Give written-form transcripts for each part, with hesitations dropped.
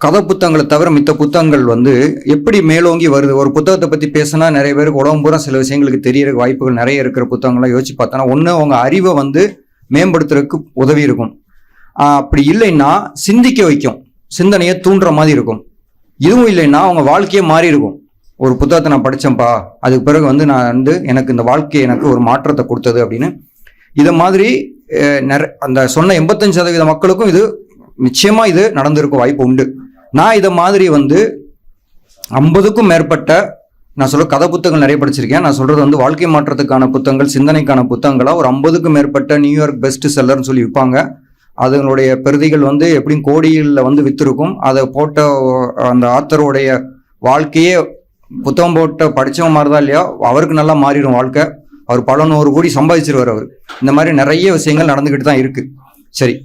கதை புத்தகங்களை தவிர மித்த புத்தகங்கள் வந்து எப்படி மேலோங்கி வருது. ஒரு புத்தகத்தை பற்றி பேசினா நிறைய பேருக்கு உடம்பு பூரா சில விஷயங்களுக்கு தெரியற வாய்ப்புகள் நிறைய இருக்கிற புத்தகங்கள்லாம் யோசிச்சு பார்த்தோன்னா, ஒன்று அவங்க அறிவை வந்து மேம்படுத்துறதுக்கு உதவி இருக்கும். அப்படி இல்லைன்னா சிந்திக்க வைக்கும், சிந்தனையை தூண்டுற மாதிரி இருக்கும். இதுவும் இல்லைன்னா அவங்க வாழ்க்கையே மாறி இருக்கும். ஒரு புத்தகத்தை நான் படித்தேன்ப்பா, அதுக்கு பிறகு வந்து நான் வந்து எனக்கு இந்த வாழ்க்கை எனக்கு ஒரு மாற்றத்தை கொடுத்தது அப்படின்னு. இதை மாதிரி அந்த சொன்ன 85% மக்களுக்கும் இது நிச்சயமா இது நடந்திருக்கும் வாய்ப்பு உண்டு. நான் இதை மாதிரி வந்து 50க்கும் மேற்பட்ட நான் சொல்ற கதை புத்தகங்கள் நிறைய படிச்சிருக்கேன். நான் சொல்றது வந்து வாழ்க்கை மாற்றத்துக்கான புத்தகங்கள், சிந்தனைக்கான புத்தகங்களா ஒரு 50க்கும் மேற்பட்ட நியூயார்க் பெஸ்ட் செல்லர்னு சொல்லி விற்பாங்க. அதனுடைய பிரதிகள் வந்து எப்படியும் கோடிகளில் வந்து வித்திருக்கும். அதை போட்ட அந்த ஆத்தருடைய வாழ்க்கையே புத்தகம் போட்ட படித்தவன் மாதிரி தான் இல்லையா, அவருக்கு நல்லா மாறிடும் வாழ்க்கை. அவர் பல 100 கோடி சம்பாதிச்சிருவார் அவர். இந்த மாதிரி நிறைய விஷயங்கள் நடந்துக்கிட்டு தான் இருக்கு. சரி,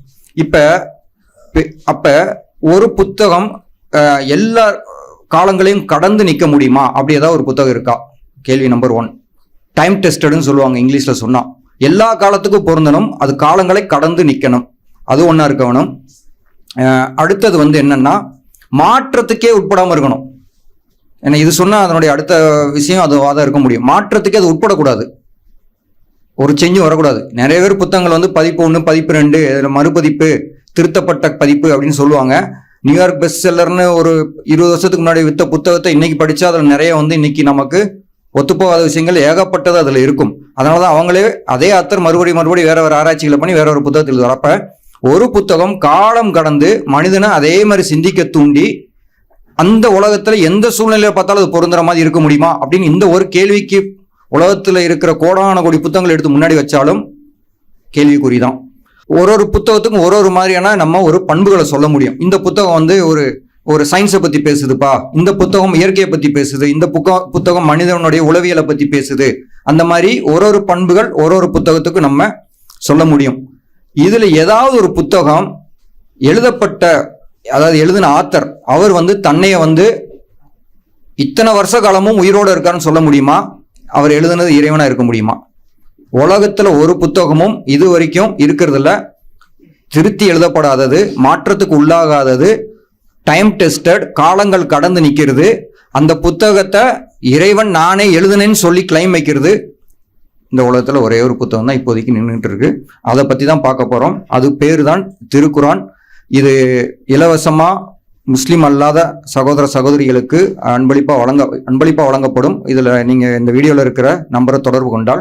அப்ப ஒரு புத்தகம் எல்லா காலங்களையும் கடந்து நிற்க முடியுமா? அப்படி ஏதாவது ஒரு புத்தகம் இருக்கா? கேள்வி நம்பர் 1. டைம் டெஸ்டட்னு சொல்லுவாங்க இங்கிலீஷ்ல சொன்னா. எல்லா காலத்துக்கும் பொருந்தணும், அது காலங்களை கடந்து நிற்கணும், அது ஒன்றா இருக்க வேணும். அடுத்தது வந்து என்னன்னா, மாற்றத்துக்கே உட்படாமல் இருக்கணும். ஏன்னா இது சொன்னால் அதனுடைய அடுத்த விஷயம் அதுவாக தான் இருக்க முடியும். மாற்றத்துக்கே அது உட்படக்கூடாது, ஒரு சேஞ்சும் வரக்கூடாது. நிறைய பேர் புத்தகங்கள் வந்து பதிப்பு 1, பதிப்பு 2, மறுபதிப்பு, திருத்தப்பட்ட பதிப்பு அப்படின்னு சொல்லுவாங்க. நியூயார்க் பெஸ்ட் செல்லர்னு ஒரு 20 வருஷத்துக்கு முன்னாடி வித்த புத்தகத்தை இன்னைக்கு படித்தா அதில் நிறைய வந்து இன்னைக்கு நமக்கு ஒத்துப்போகாத விஷயங்கள் ஏகப்பட்டது அதில் இருக்கும். அதனால தான் அவங்களே அதே ஆத்தர் மறுபடியும் வேற ஒரு ஆராய்ச்சிகளை பண்ணி வேற ஒரு புத்தகத்தில் வரப்ப ஒரு புத்தகம் காலம் கடந்து மனிதனை அதே மாதிரி சிந்திக்க தூண்டி அந்த உலகத்துல எந்த சூழ்நிலையை பார்த்தாலும் அது பொருந்துற மாதிரி இருக்க முடியுமா அப்படின்னு இந்த ஒரு கேள்விக்கு உலகத்துல இருக்கிற கோடான கோடி புத்தகங்கள் எடுத்து முன்னாடி வச்சாலும் கேள்விக்குறிதான். ஒரு புத்தகத்துக்கும் ஒரு மாதிரியான நம்ம ஒரு பண்புகளை சொல்ல முடியும். இந்த புத்தகம் வந்து ஒரு சயின்ஸை பத்தி பேசுதுப்பா, இந்த புத்தகம் இயற்கையை பத்தி பேசுது, இந்த புத்தகம் மனிதனுடைய உளவியலை பத்தி பேசுது. அந்த மாதிரி ஒரு பண்புகள் ஒரு புத்தகத்துக்கு நம்ம சொல்ல முடியும். இதுல ஏதாவது ஒரு புத்தகம் எழுதப்பட்ட, அதாவது எழுதின ஆத்தர் அவர் வந்து தன்னைய வந்து இத்தனை வருஷ காலமும் உயிரோடு இருக்காருன்னு சொல்ல முடியுமா? அவர் எழுதுனது இறைவனா இருக்க முடியுமா? உலகத்துல ஒரு புத்தகமும் இது வரைக்கும் இருக்கிறதுல திருத்தி எழுதப்படாதது, மாற்றத்துக்கு உள்ளாகாதது, டைம் டெஸ்டட், காலங்கள் கடந்து நிற்கிறது. அந்த புத்தகத்தை இறைவன் நானே எழுதுனேன்னு சொல்லி கிளைம் வைக்கிறது இந்த உலகத்துல ஒரே ஒரு புத்தகம் தான் இப்போதைக்கு நின்றுட்டு இருக்கு. அதை பத்தி தான் பார்க்க போறோம். அது பேரு தான் திருக்குரான். இது இலவசமா முஸ்லிம் அல்லாத சகோதர சகோதரிகளுக்கு அன்பளிப்பா வழங்கப்படும். இதுல நீங்க இந்த வீடியோல இருக்கிற நம்பரை தொடர்பு கொண்டால்